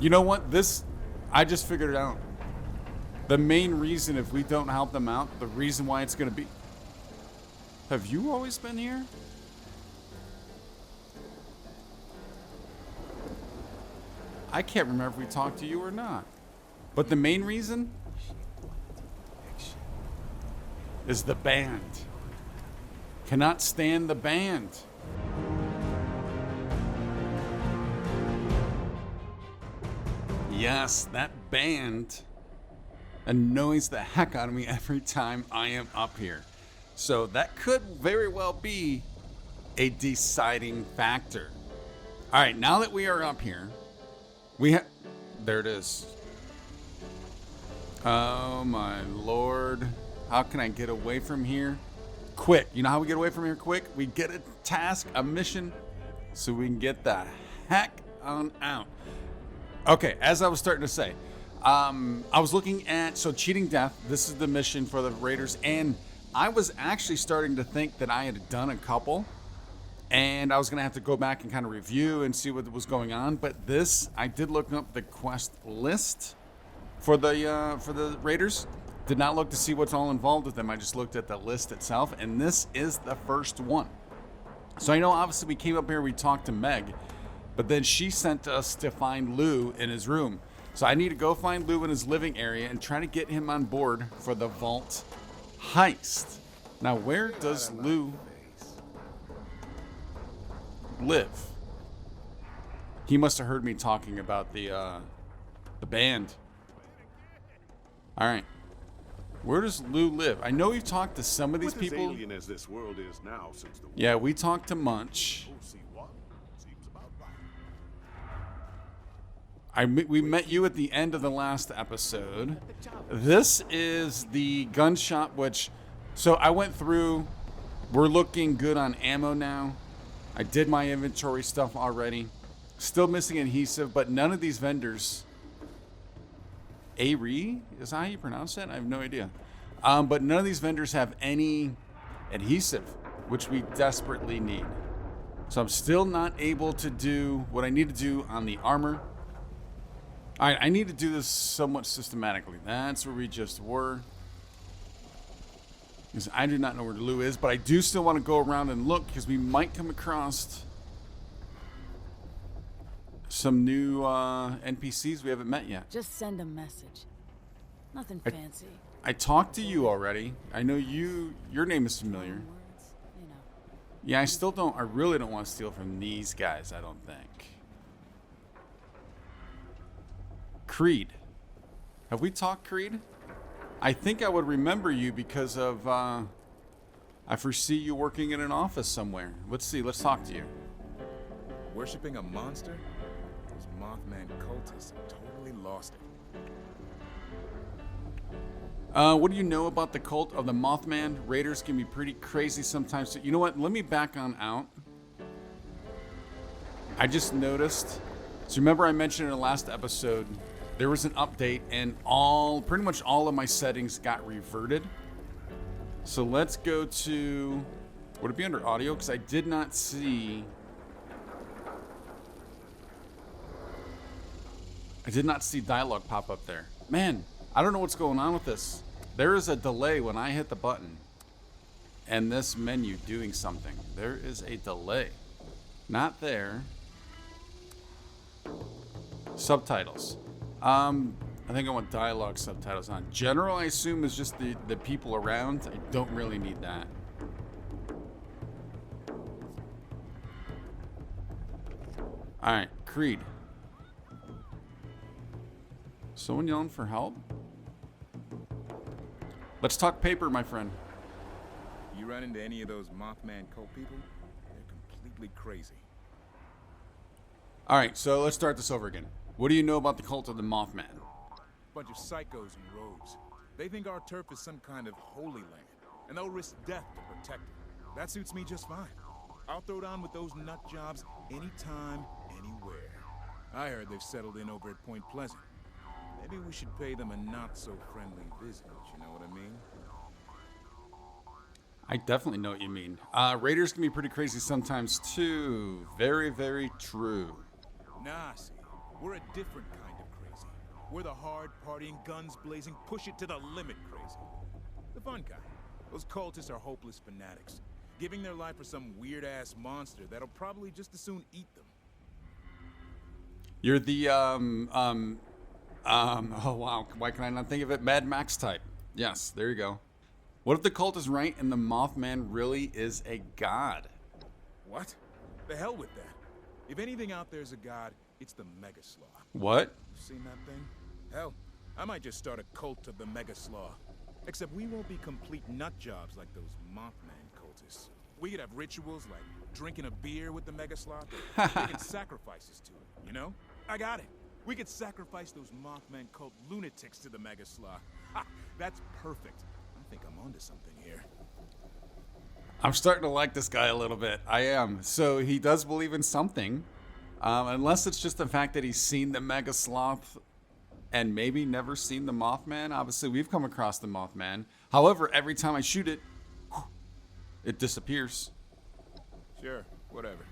You know what? I just figured it out. The main reason if we don't help them out, the reason why it's going to be... Have you always been here? I can't remember if we talked to you or not. But the main reason is the band. Cannot stand the band. Yes, that band annoys the heck out of me every time I am up here. So that could very well be a deciding factor. All right, now that we are up here, there it is. Oh my Lord. How can I get away from here? Quick. You know how we get away from here quick? We get a task, a mission, so we can get the heck on out. Okay, as I was starting to say, I was looking at, cheating death, this is the mission for the Raiders, and I was actually starting to think that I had done a couple, and I was going to have to go back and kind of review and see what was going on, but this, I did look up the quest list for the Raiders. Did not look to see what's all involved with them, I just looked at the list itself, and this is the first one. So I know obviously we came up here, we talked to Meg, but then she sent us to find Lou in his room. So I need to go find Lou in his living area and try to get him on board for the vault heist. Now, where does Lou live? He must have heard me talking about the band. All right. Where does Lou live? I know we've talked to some of these people. As alien as this world is now since the yeah, we talked to Munch. We met you at the end of the last episode. This is the gun shop, so I went through. We're looking good on ammo now. I did my inventory stuff already. Still missing adhesive, but none of these vendors. Ari? Is that how you pronounce that? I have no idea. But none of these vendors have any adhesive, which we desperately need. So I'm still not able to do what I need to do on the armor. All right, I need to do this somewhat systematically. That's where we just were. Because I do not know where Lou is, but I do still want to go around and look because we might come across some new NPCs we haven't met yet. Just send a message. Nothing fancy. I talked to you already. I know your name is familiar. Words, you know. Yeah, I really don't want to steal from these guys, I don't think. Creed. Have we talked, Creed? I think I would remember you because of, I foresee you working in an office somewhere. Let's see, let's talk to you. Worshipping a monster? Those Mothman cultists have totally lost it. What do you know about the cult of the Mothman? Raiders can be pretty crazy sometimes. So, you know what? Let me back on out. I just noticed. So remember I mentioned in the last episode, there was an update and pretty much all of my settings got reverted. So let's go to, would it be under audio? Because I did not see dialogue pop up there. Man, I don't know what's going on with this. There is a delay when I hit the button and this menu doing something. There is a delay. Not there. Subtitles. I think I want dialogue subtitles on. General, I assume, is just the people around. I don't really need that. All right, Creed. Someone yelling for help? Let's talk paper, my friend. You run into any of those Mothman cult people? They're completely crazy. All right, so let's start this over again. What do you know about the cult of the Mothman? Bunch of psychos in robes. They think our turf is some kind of holy land, and they'll risk death to protect it. That suits me just fine. I'll throw down with those nut jobs anytime, anywhere. I heard they've settled in over at Point Pleasant. Maybe we should pay them a not-so-friendly visit, you know what I mean? I definitely know what you mean. Raiders can be pretty crazy sometimes, too. Very, very true. Nah, see, We're a different kind of crazy. We're the hard partying, guns blazing, push it to the limit crazy. The fun kind. Those cultists are hopeless fanatics, giving their life for some weird-ass monster that'll probably just as soon eat them. You're the, oh wow, why can I not think of it? Mad Max type. Yes, there you go. What if the cult is right and the Mothman really is a god? What? The hell with that. If anything out there's a god, it's the Mega Slaw. What? Seen that thing? Hell, I might just start a cult of the Mega Slaw. Except we won't be complete nut jobs like those Mothman cultists. We could have rituals like drinking a beer with the Mega Sloth or making sacrifices to it, you know? I got it. We could sacrifice those Mothman cult lunatics to the Mega Sloth. Ha! That's perfect. I think I'm onto something here. I'm starting to like this guy a little bit. I am. So he does believe in something. Unless it's just the fact that he's seen the Mega Sloth and maybe never seen the Mothman. Obviously, we've come across the Mothman. However, every time I shoot it, it disappears. Sure, whatever.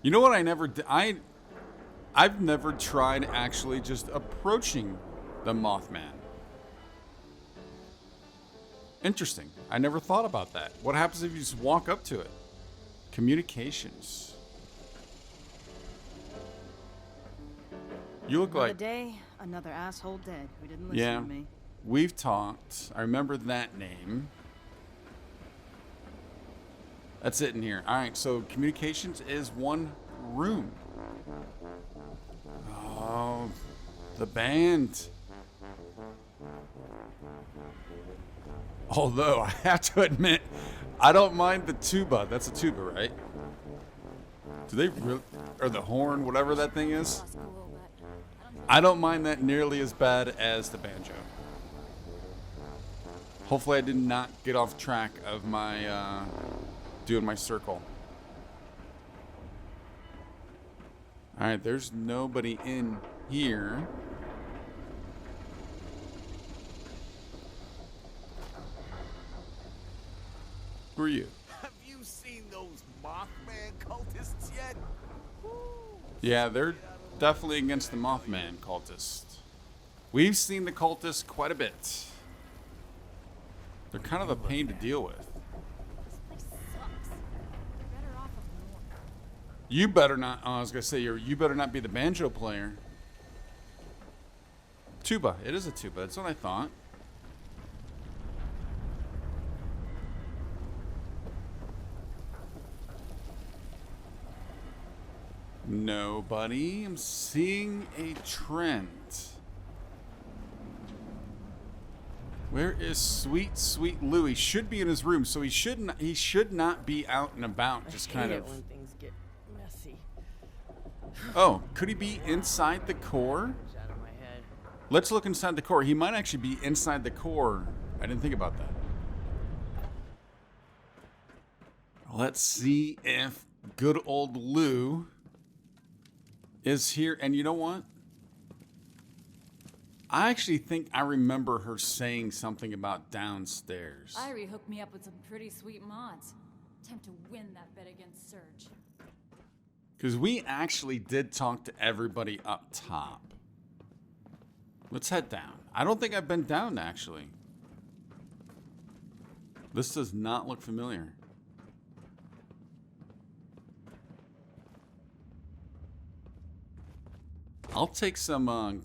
You know what I never did? I've never tried actually just approaching the Mothman. Interesting. I never thought about that. What happens if you just walk up to it? Communications. You look Another like... day, another asshole dead who didn't listen Yeah, to me. we've talked. I remember that name. That's it in here. All right, so communications is one room. Oh, the band. Although, I have to admit, I don't mind the tuba. That's a tuba, right? Do they really... Or the horn, whatever that thing is? I don't mind that nearly as bad as the banjo. Hopefully I did not get off track of my, doing my circle. Alright, there's nobody in here. Who are you? Have you seen those Mothman cultists yet? Yeah, they're definitely against the Mothman cultist. We've seen the cultists quite a bit. They're kind of a pain to deal with. This place sucks. You're better off up north. You better not. Oh, I was gonna say you better not be the banjo player. Tuba. It is a tuba. That's what I thought. Nobody. I'm seeing a trend. Where is sweet Louie? Should be in his room, so he should not be out and about. Just kind of. When things get messy. Oh, could he be inside the core? It's out of my head. Let's look inside the core. He might actually be inside the core. I didn't think about that. Let's see if good old Lou is here. And you know what? I actually think I remember her saying something about downstairs. Irie hooked me up with some pretty sweet mods. Time to win that bet against Surge. Because we actually did talk to everybody up top. Let's head down. I don't think I've been down, actually. This does not look familiar. I'll take some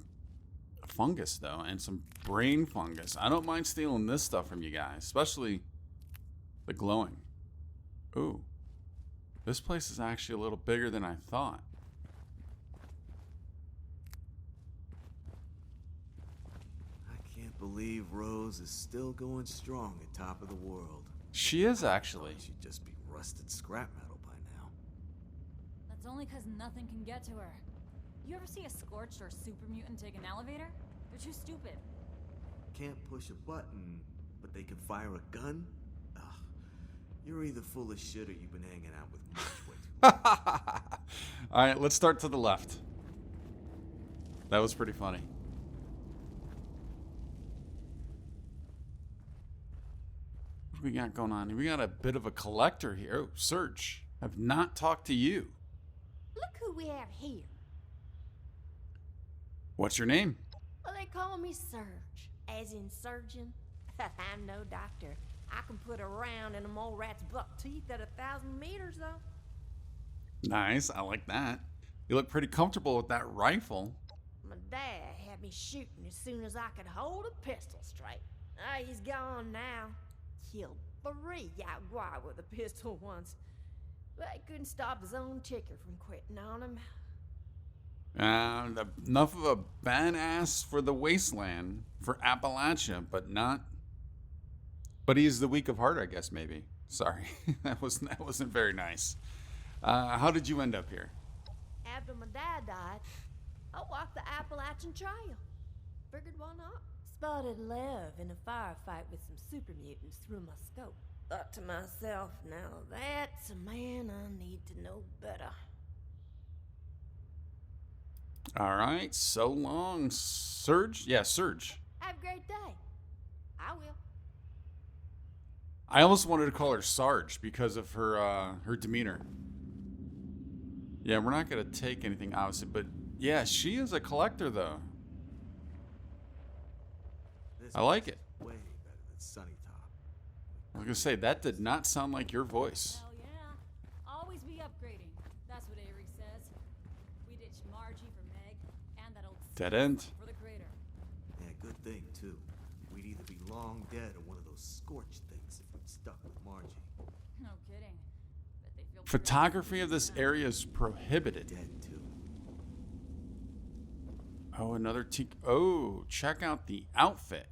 fungus, though, and some brain fungus. I don't mind stealing this stuff from you guys, especially the glowing. Ooh. This place is actually a little bigger than I thought. I can't believe Rose is still going strong at top of the world. She is, actually. She'd just be rusted scrap metal by now. That's only because nothing can get to her. You ever see a Scorched or super mutant take an elevator? They're too stupid. Can't push a button, but they can fire a gun? Ugh. You're either full of shit or you've been hanging out with Mitch way too long. All right, let's start to the left. That was pretty funny. What do we got going on? We got a bit of a collector here. Oh, Serge. I've not talked to you. Look who we have here. What's your name? Well, they call me Surge, as in surgeon. I'm no doctor. I can put a round in a mole rat's buck teeth at 1,000 meters, though. Nice, I like that. You look pretty comfortable with that rifle. My dad had me shooting as soon as I could hold a pistol straight. He's gone now. Killed 3 Yaguar with a pistol once. But he couldn't stop his own ticker from quitting on him. Enough of a badass for the wasteland, for Appalachia, but not. But he's the weak of heart, I guess, maybe. Sorry, that wasn't very nice. How did you end up here? After my dad died, I walked the Appalachian Trail. Figured why not? Spotted Lev in a firefight with some super mutants through my scope. Thought to myself, now that's a man I need to know better. All right, so long, Surge. Yeah, Surge. Have a great day. I will. I almost wanted to call her Sarge because of her demeanor. Yeah, we're not gonna take anything, obviously, but yeah, she is a collector, though. This I like it. way better than Sunny Top. I was gonna say that did not sound like your voice. Hell yeah. Always be upgrading. That's what Avery says. We ditched Margie for Meg and that old Dead end. for the crater. Yeah, good thing, too. We'd either be long dead or one of those scorched things if we'd stuck with Margie. No kidding. Bet they feel Photography of this area is prohibited. Dead, too. Oh, another Oh, check out the outfit.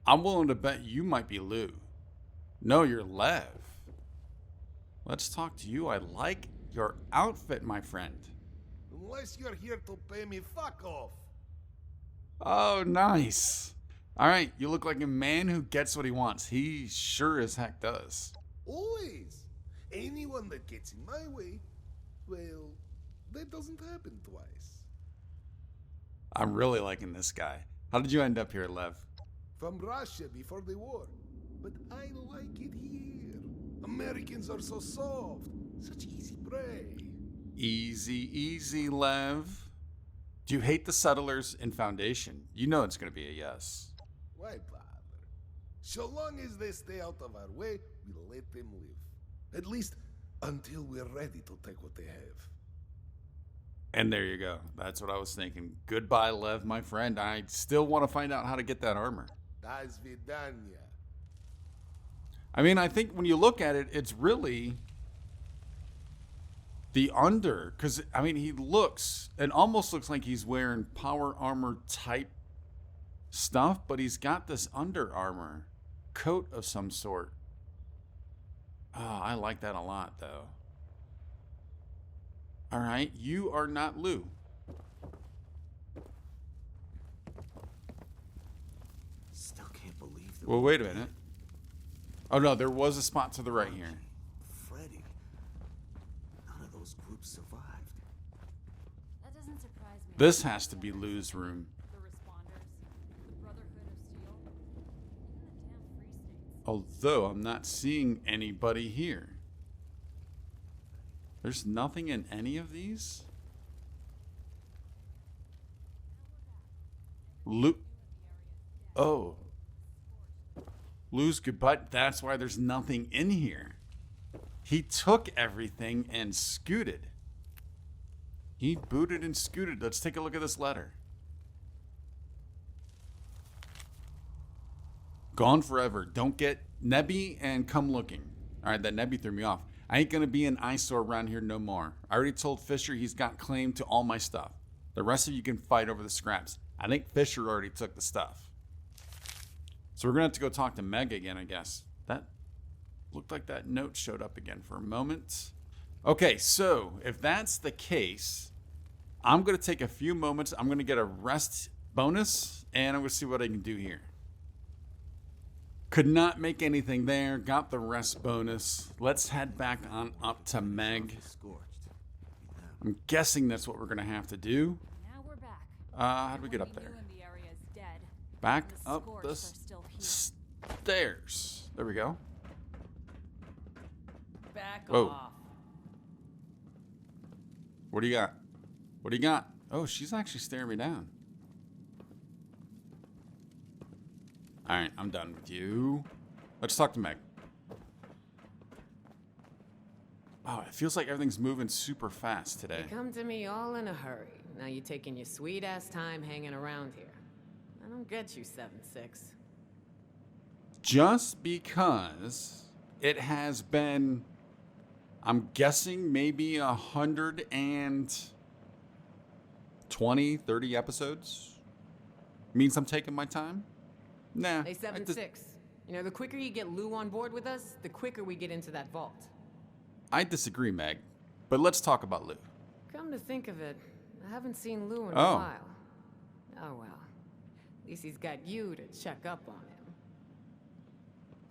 I'm willing to bet you might be Lou. No, you're Lev. Let's talk to you. I like your outfit, my friend. Unless you're here to pay me, fuck off. Oh, nice. All right, you look like a man who gets what he wants. He sure as heck does. Always. Anyone that gets in my way, well, that doesn't happen twice. I'm really liking this guy. How did you end up here, Lev? From Russia before the war. But I like it here. Americans are so soft. Such easy prey. Easy, easy, Lev. Do you hate the settlers in Foundation? You know it's going to be a yes. Why bother? So long as they stay out of our way, we'll let them live. At least until we're ready to take what they have. And there you go. That's what I was thinking. Goodbye, Lev, my friend. I still want to find out how to get that armor. Das vidanya. I mean, I think when you look at it, it's really the under. Because, I mean, it almost looks like he's wearing power armor type stuff, but he's got this under armor coat of some sort. Oh, I like that a lot, though. All right, you are not Lou. Still can't believe that. Well, wait a minute. Oh, no, there was a spot to the right here. Freddy. None of those groups survived. That doesn't surprise me. This has to be Lou's room. The Responders, the Brotherhood of Steel, even the damn Free States. Although I'm not seeing anybody here. There's nothing in any of these? Lou. Oh. Lou's goodbye. That's why there's nothing in here. He took everything and scooted. He booted and scooted. Let's take a look at this letter. Gone forever. Don't get Nebby and come looking. All right, that Nebby threw me off. I ain't gonna be an eyesore around here no more. I already told Fisher he's got claim to all my stuff. The rest of you can fight over the scraps. I think Fisher already took the stuff. So we're gonna have to go talk to Meg again, I guess. That looked like that note showed up again for a moment. Okay, so if that's the case, I'm gonna take a few moments. I'm gonna get a rest bonus, and I'm gonna see what I can do here. Could not make anything there. Got the rest bonus. Let's head back on up to Meg. Scorched. I'm guessing that's what we're gonna have to do. Now we're back. How do we get up Everyone there? we knew in the area is dead. Back The up Scorched the are still here. stairs. There we go. Back Whoa. off. What do you got? What do you got? Oh, she's actually staring me down. Alright, I'm done with you. Let's talk to Meg. Oh, it feels like everything's moving super fast today. You come to me all in a hurry. Now you're taking your sweet-ass time hanging around here. I don't get you, 7-6. Just because it has been, I'm guessing, maybe 120, 30 episodes means I'm taking my time? Nah. Hey, 7-6. You know, the quicker you get Lou on board with us, the quicker we get into that vault. I disagree, Meg. But let's talk about Lou. Come to think of it, I haven't seen Lou in a Oh. while. Oh well. At least he's got you to check up on him.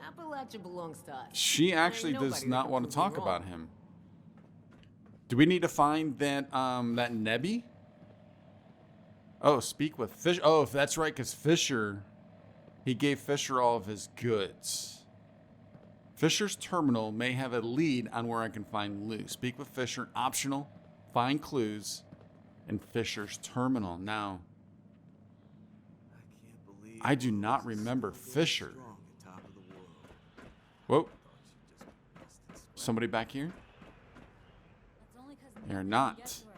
Appalachia belongs to us. She actually There ain't does nobody not that want can to prove talk me about wrong. him. Do we need to find that Nebby? Oh, speak with Fish. Oh, that's right, because Fisher, he gave Fisher all of his goods. Fisher's terminal may have a lead on where I can find Lou. Speak with Fisher, optional. Find clues in Fisher's terminal. Now, I can't believe I do not Rose is remember still going Fisher. strong at top of the world. Whoa, Thought she'd just be busted sweat. somebody back here? That's only 'cause They're nothing not. can get to her.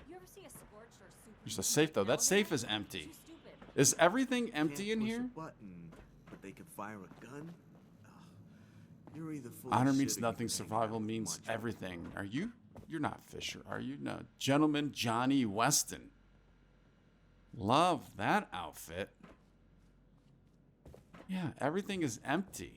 You ever see a Scorched or Supermutant There's a safe, though. take an That safe is elevator? empty. Too stupid. Is everything Can't empty in push here? A button, but they can fire a gun. Ugh. You're either full Honor of means shit or you've nothing. been hanging Survival out with means Munchkin. everything. Are you? You're not Fisher, are you? No. Gentleman Johnny Weston. Love that outfit. Yeah, everything is empty.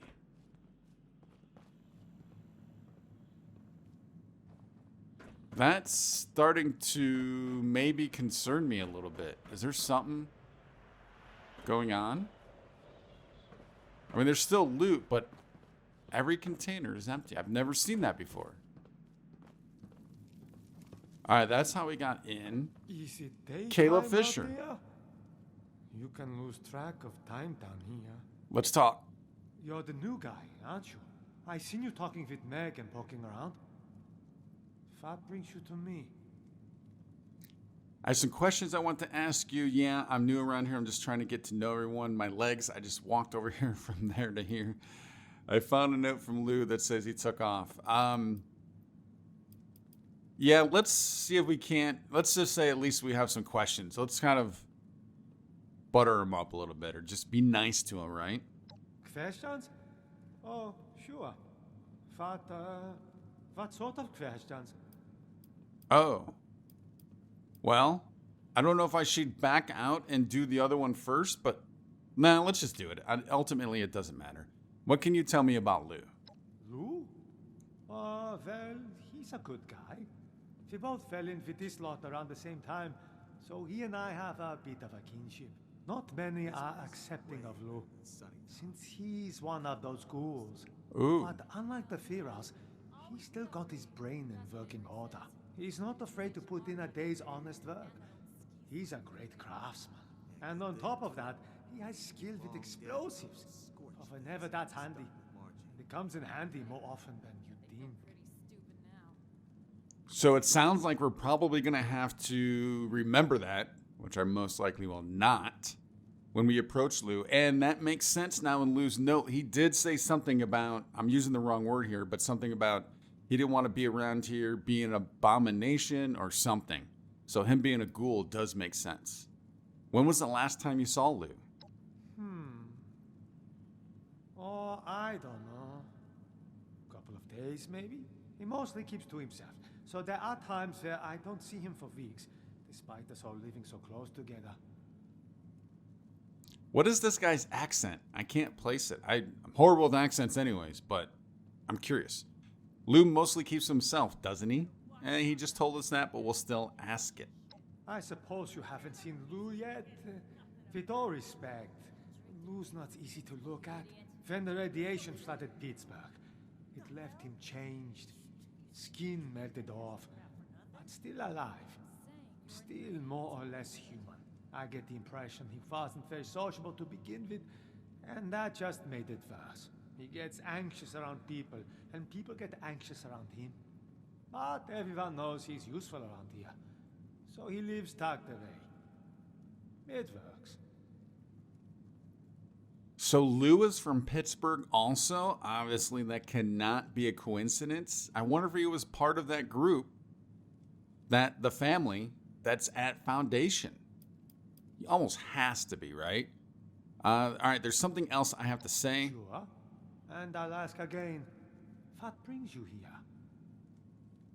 That's starting to maybe concern me a little bit. Is there something going on? I mean, there's still loot, but every container is empty. I've never seen that before. All right, that's how we got in. Is it daytime Kayla out Fisher. there? You can lose track of time down here. Let's talk. You're the new guy, aren't you? I seen you talking with Meg and poking around. What brings you to me? I have some questions I want to ask you. Yeah, I'm new around here. I'm just trying to get to know everyone. My legs, I just walked over here from there to here. I found a note from Lou that says he took off. Yeah, let's see if we can't. Let's just say at least we have some questions. Let's kind of butter him up a little bit or just be nice to him, right? Questions? Oh, sure. What sort of questions? Oh. Well, I don't know if I should back out and do the other one first, but nah, let's just do it. Ultimately, it doesn't matter. What can you tell me about Lou? Lou? Well, he's a good guy. We both fell in with this lot around the same time, so he and I have a bit of a kinship. Not many are accepting of Lou, since he's one of those ghouls. Ooh. But unlike the Firas, he's still got his brain in working order. He's not afraid to put in a day's honest work. He's a great craftsman. And on top of that, he has skill with explosives. But whenever that's handy. It comes in handy more often than you think. Pretty stupid now. So it sounds like we're probably going to have to remember that, which I most likely will not, when we approach Lou. And that makes sense now in Lou's note. He did say something about, I'm using the wrong word here, but something about he didn't want to be around here, be an abomination or something. So him being a ghoul does make sense. When was the last time you saw Lou? Oh, I don't know. Couple of days, maybe? He mostly keeps to himself. So there are times where I don't see him for weeks, despite us all living so close together. What is this guy's accent? I can't place it. I'm horrible with accents anyways, but I'm curious. Lou mostly keeps to himself, doesn't he? And he just told us that, but we'll still ask it. I suppose you haven't seen Lou yet. With all respect, Lou's not easy to look at. When the radiation flooded Pittsburgh, it left him changed. Skin melted off, but still alive. Still more or less human. I get the impression he wasn't very sociable to begin with, and that just made it worse. He gets anxious around people, and people get anxious around him. But everyone knows he's useful around here. So he lives tucked away. It works. So Lou is from Pittsburgh also. Obviously, that cannot be a coincidence. I wonder if he was part of that group, the family that's at Foundation. He almost has to be, right? All right, there's something else I have to say. Sure. And I'll ask again, what brings you here?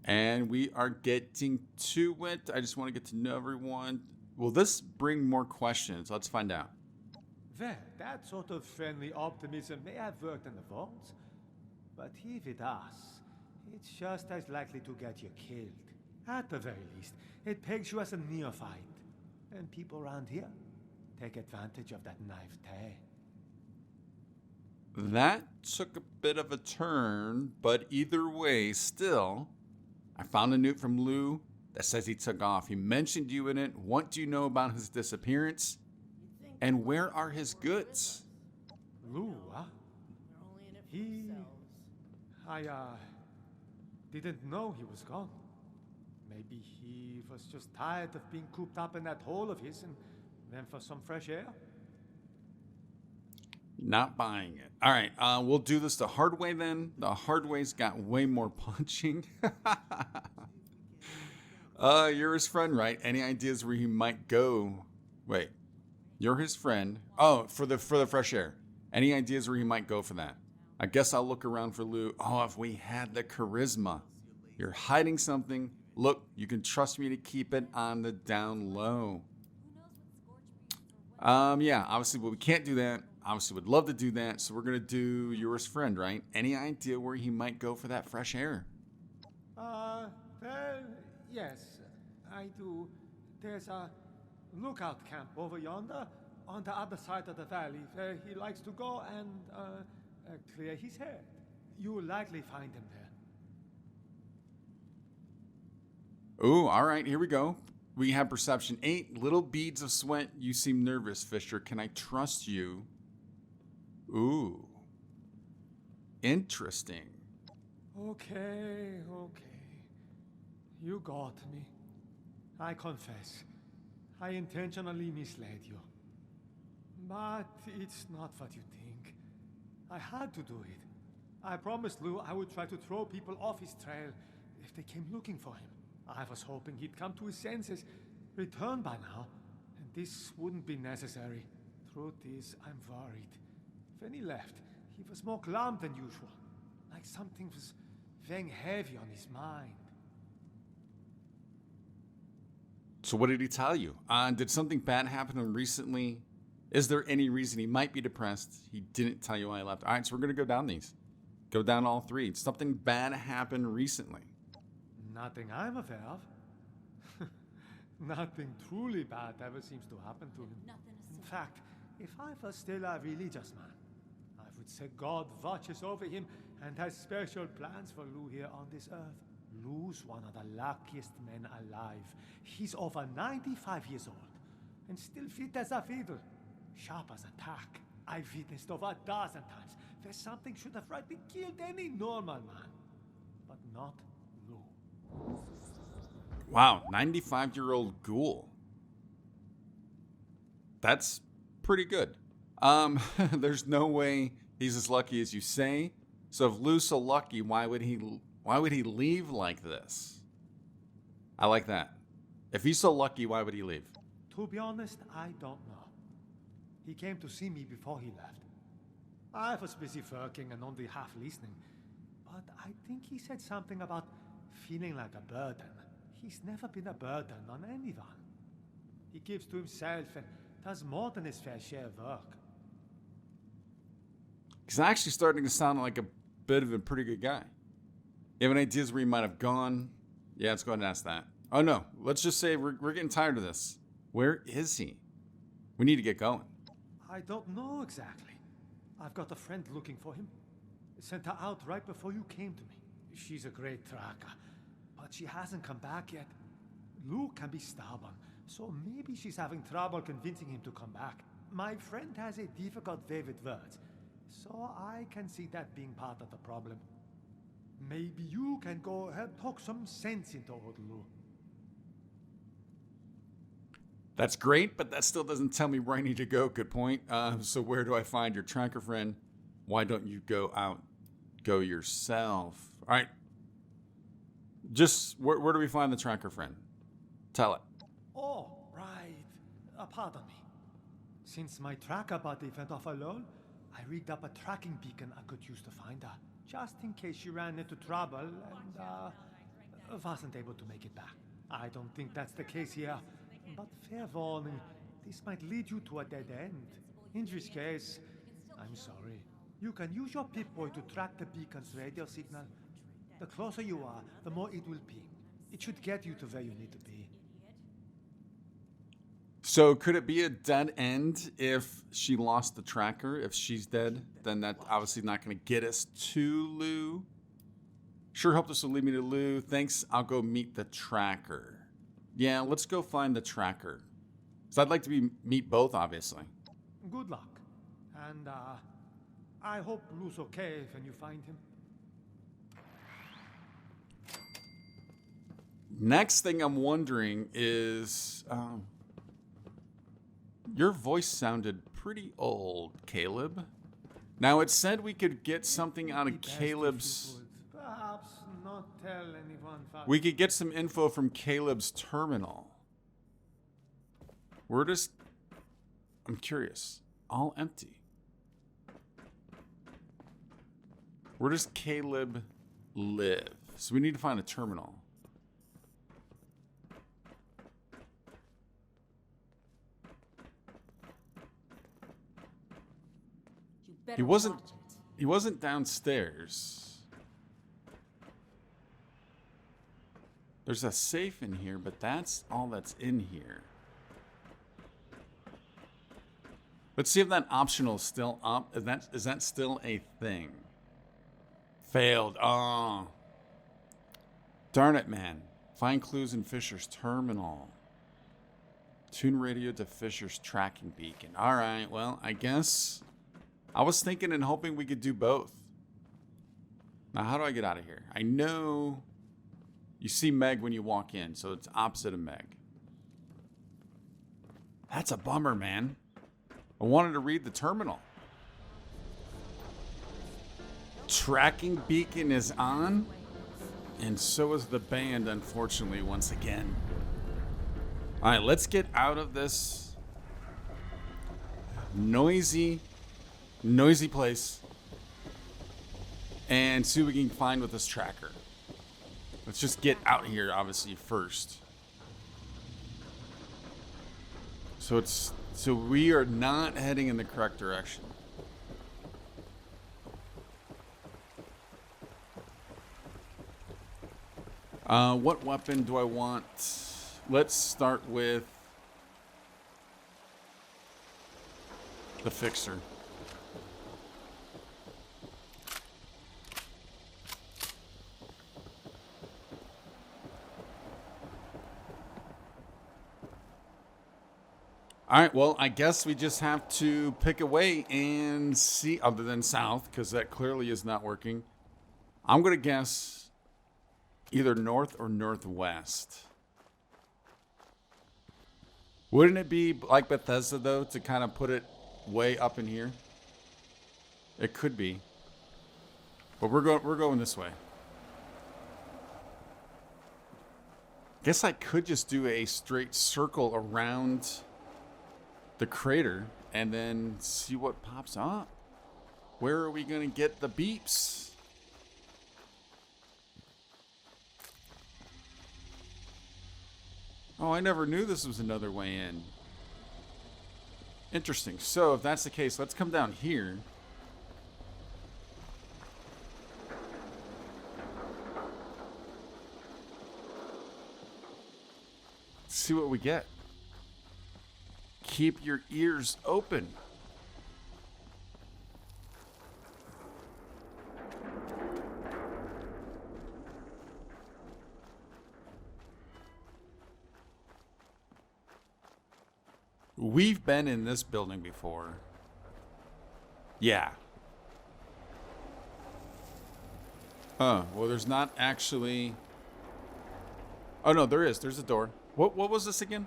And we are getting to it. I just want to get to know everyone. Will this bring more questions? Let's find out. Well, that sort of friendly optimism may have worked in the vaults, but if it does, it's just as likely to get you killed. At the very least, it pegs you as a neophyte. And people around here take advantage of that naivete. That took a bit of a turn, but either way, still, I found a note from Lou that says he took off. He mentioned you in it. What do you know about his disappearance? And where are his goods? Lou, huh? I didn't know he was gone. Maybe he was just tired of being cooped up in that hole of his and went for some fresh air. Not buying it. All right, we'll do this the hard way then. The hard way's got way more punching. You're his friend, right? Any ideas where he might go? Wait, you're his friend. Oh, for the fresh air. Any ideas where he might go for that? I guess I'll look around for Lou. Oh, if we had the charisma. You're hiding something. Look, you can trust me to keep it on the down low. Yeah, obviously, but we can't do that. Obviously, would love to do that. So we're going to do yours friend, right? Any idea where he might go for that fresh air? Well, yes, I do. There's a lookout camp over yonder on the other side of the valley where he likes to go and clear his head. You'll likely find him there. Ooh, all right, here we go. We have perception 8, little beads of sweat. You seem nervous, Fisher. Can I trust you? Ooh, interesting. Okay. You got me. I confess, I intentionally misled you. But it's not what you think. I had to do it. I promised Lou I would try to throw people off his trail if they came looking for him. I was hoping he'd come to his senses, return by now, and this wouldn't be necessary. Truth is, I'm worried. When he left, he was more glum than usual, like something was weighing heavy on his mind. So what did he tell you? Did something bad happen to him recently? Is there any reason he might be depressed? He didn't tell you why he left. All right, so we're going to go down these. Go down all 3. Something bad happened recently. Nothing I'm aware of. Nothing truly bad ever seems to happen to him. In fact, if I was still a religious man, I would say God watches over him and has special plans for Lou here on this earth. Lou's one of the luckiest men alive. He's over 95 years old and still fit as a fiddle. Sharp as a tack. I've witnessed over 12 times where something should have rightly killed any normal man, but not Lou. Wow, 95-year-old ghoul. That's pretty good. There's no way he's as lucky as you say. So if Lou's so lucky, why would he leave like this? I like that. If he's so lucky, why would he leave? To be honest, I don't know. He came to see me before he left. I was busy working and only half listening, but I think he said something about feeling like a burden. He's never been a burden on anyone. He gives to himself and does more than his fair share of work. He's actually starting to sound like a bit of a pretty good guy. You have any ideas where he might have gone? Yeah, let's go ahead and ask that. Oh no, let's just say we're getting tired of this. Where is he? We need to get going. I don't know exactly. I've got a friend looking for him. Sent her out right before you came to me. She's a great tracker, but she hasn't come back yet. Lou can be stubborn, so maybe she's having trouble convincing him to come back. My friend has a difficult way with words, so I can see that being part of the problem. Maybe you can go help talk some sense into old Lou. That's great, but that still doesn't tell me where I need to go. Good point. So where do I find your tracker friend? Why don't you go yourself? All right. Just where do we find the tracker friend? Tell it. Oh, right. Pardon me. Since my tracker buddy went off alone, I rigged up a tracking beacon I could use to find her, just in case she ran into trouble and wasn't able to make it back. I don't think that's the case here, but fair warning, this might lead you to a dead end. In which case, I'm sorry. You can use your Pip-Boy to track the beacon's radio signal. The closer you are, the more it will ping. It should get you to where you need to be. So could it be a dead end if she lost the tracker? If she's dead, then that's obviously not going to get us to Lou. Sure hope this will lead me to Lou. Thanks, I'll go meet the tracker. Yeah, let's go find the tracker. So I'd like to meet both, obviously. Good luck. And, I hope Lou's okay when you find him. Next thing I'm wondering is... your voice sounded pretty old, Caleb. Now, it said we could get something out of Caleb's... Perhaps not tell anyone. We could get some info from Caleb's terminal. Where does... I'm curious. All empty. Where does Caleb live? So we need to find a terminal. He wasn't downstairs. There's a safe in here, but that's all that's in here. Let's see if that optional is still up. Is that still a thing? Failed. Oh. Darn it, man. Find clues in Fisher's terminal. Tune radio to Fisher's tracking beacon. All right, well, I guess I was thinking and hoping we could do both. Now, how do I get out of here? I know you see Meg when you walk in, so it's opposite of Meg. That's a bummer, man. I wanted to read the terminal. Tracking beacon is on, and so is the band, unfortunately, once again. All right, let's get out of this noisy place and see what we can find with this tracker. Let's just get out here, obviously, first. So we are not heading in the correct direction. What weapon do I want? Let's start with the fixer. All right, well, I guess we just have to pick a way and see, other than south, because that clearly is not working. I'm going to guess either north or northwest. Wouldn't it be like Bethesda, though, to kind of put it way up in here? It could be. But we're going this way. Guess I could just do a straight circle around the crater and then see what pops up. Where are we going to get the beeps? Oh, I never knew this was another way in. Interesting. So if that's the case, let's come down here. See what we get. Keep your ears open. We've been in this building before. Yeah. Oh, well, there's not actually... Oh, no, there is. There's a door. What was this again?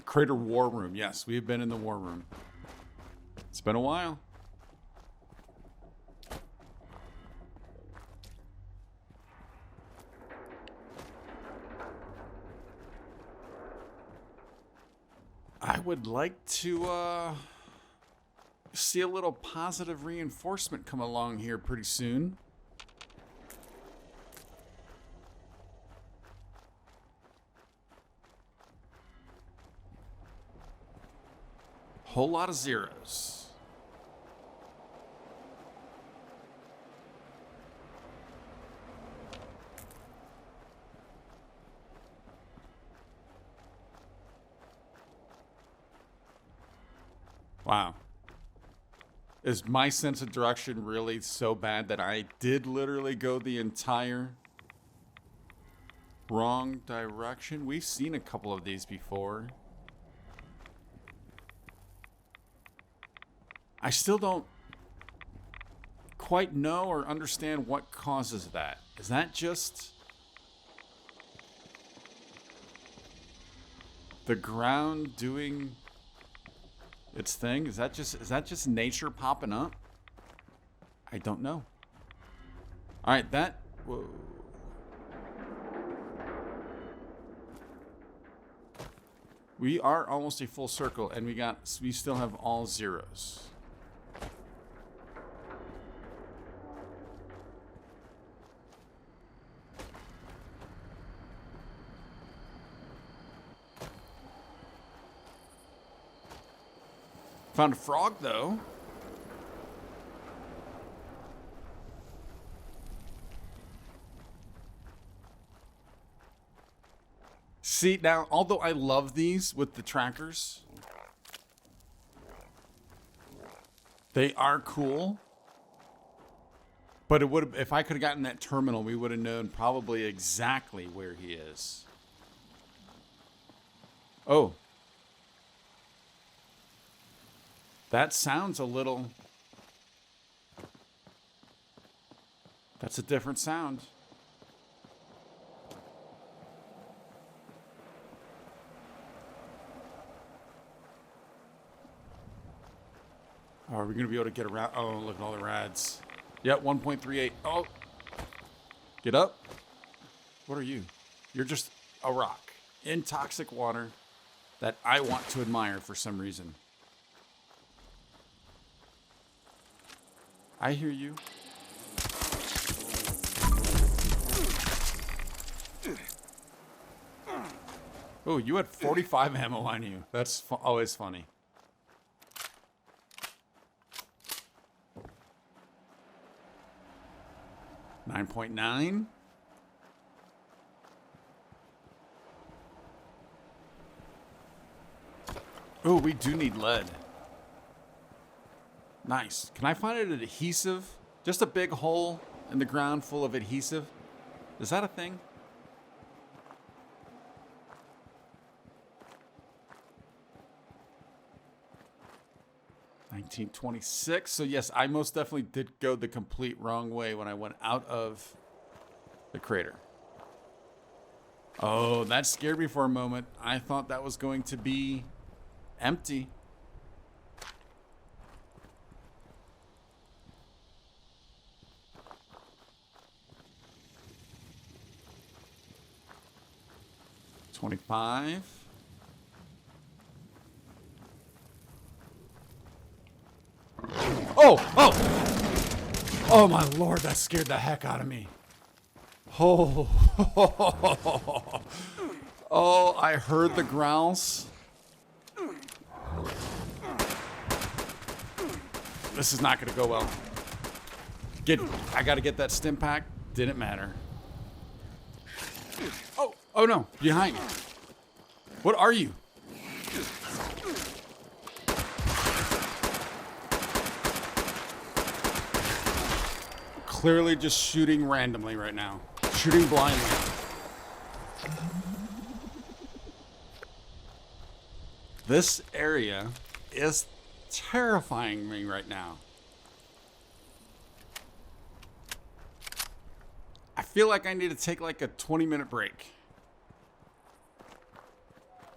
Crater War Room. Yes, we have been in the War Room. It's been a while. I would like to see a little positive reinforcement come along here pretty soon. Whole lot of zeros. Wow. Is my sense of direction really so bad that I did literally go the entire wrong direction? We've seen a couple of these before. I still don't quite know or understand what causes that. Is that just the ground doing its thing? Is that just nature popping up? I don't know. All right, that. Whoa. We are almost a full circle, and we still have all zeros. Found a frog, though. See, now, although I love these with the trackers, they are cool. But it would have, if I could have gotten that terminal, we would have known probably exactly where he is. Oh. That sounds a little... That's a different sound. Are we going to be able to get around? Oh, look at all the rads. Yep, 1.38. Oh. Get up. What are you? You're just a rock in toxic water that I want to admire for some reason. I hear you. Oh, you had 45 ammo on you. That's always funny. $9.9. Oh, we do need lead. Nice. Can I find an adhesive? Just a big hole in the ground full of adhesive? Is that a thing? $19.26. So yes, I most definitely did go the complete wrong way when I went out of the crater. Oh, that scared me for a moment. I thought that was going to be empty. $25. Oh my lord, that scared the heck out of me. Oh, oh, I heard the growls. This is not going to go well. I got to get that stim pack. Didn't matter. Oh no, behind me. What are you? Clearly just shooting randomly right now. Shooting blindly. This area is terrifying me right now. I feel like I need to take like a 20-minute break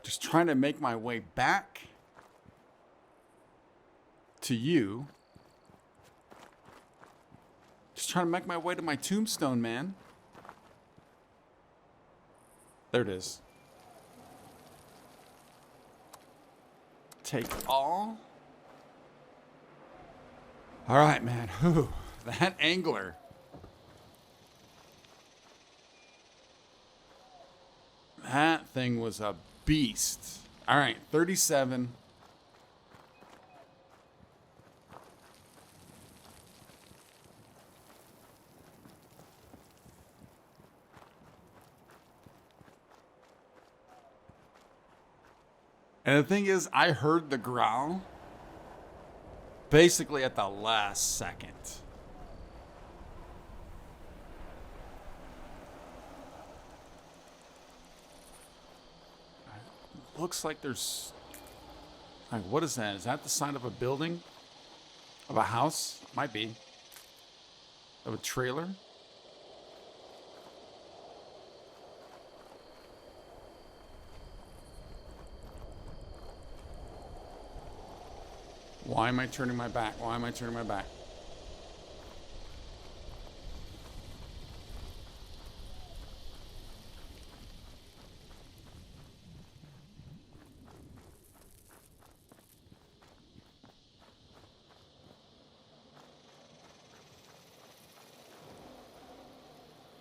to Just trying to make my way back to you. Just trying to make my way to my tombstone, man. There it is. Take all. All right, man. Whew, that angler. That thing was a beast. All right, 37. And the thing is, I heard the growl basically at the last second. Looks like there's... Like, what is that? Is that the sign of a building? Of a house? Might be. Of a trailer? Why am I turning my back? Why am I turning my back?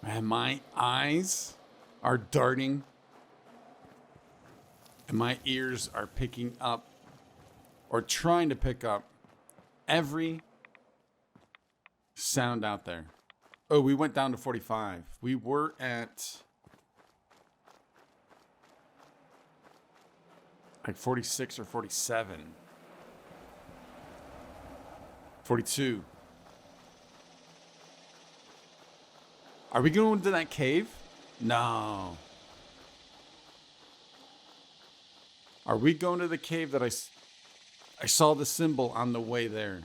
Man, my eyes are darting and my ears are picking up or trying to pick up every sound out there. Oh, we went down to 45. We were at like 46 or 47. 42. Are we going to that cave? No. Are we going to the cave that I saw the symbol on the way there?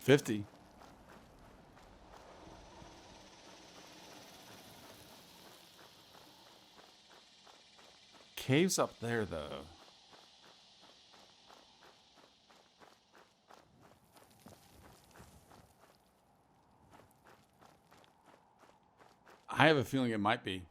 $50. Cave's up there, though. I have a feeling it might be.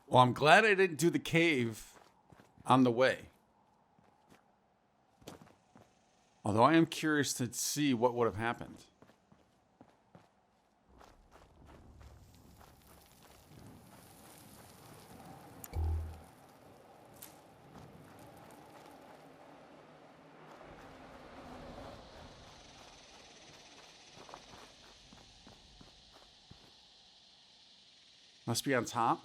Well, I'm glad I didn't do the cave on the way. Although I am curious to see what would have happened. Must be on top.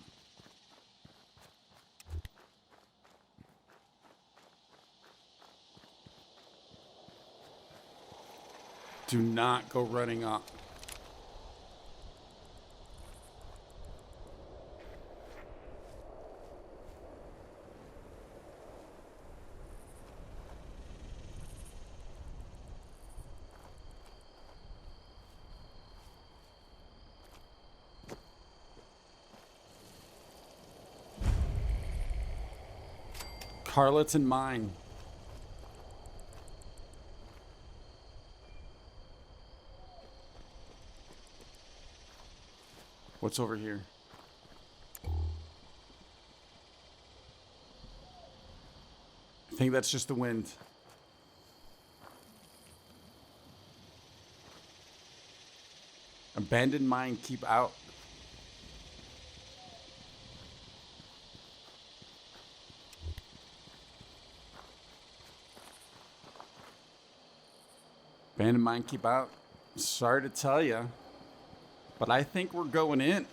Do not go running up. Carlet's in mine. What's over here? I think that's just the wind. Abandoned mine, keep out. Abandoned mine, keep out. Sorry to tell you, but I think we're going in.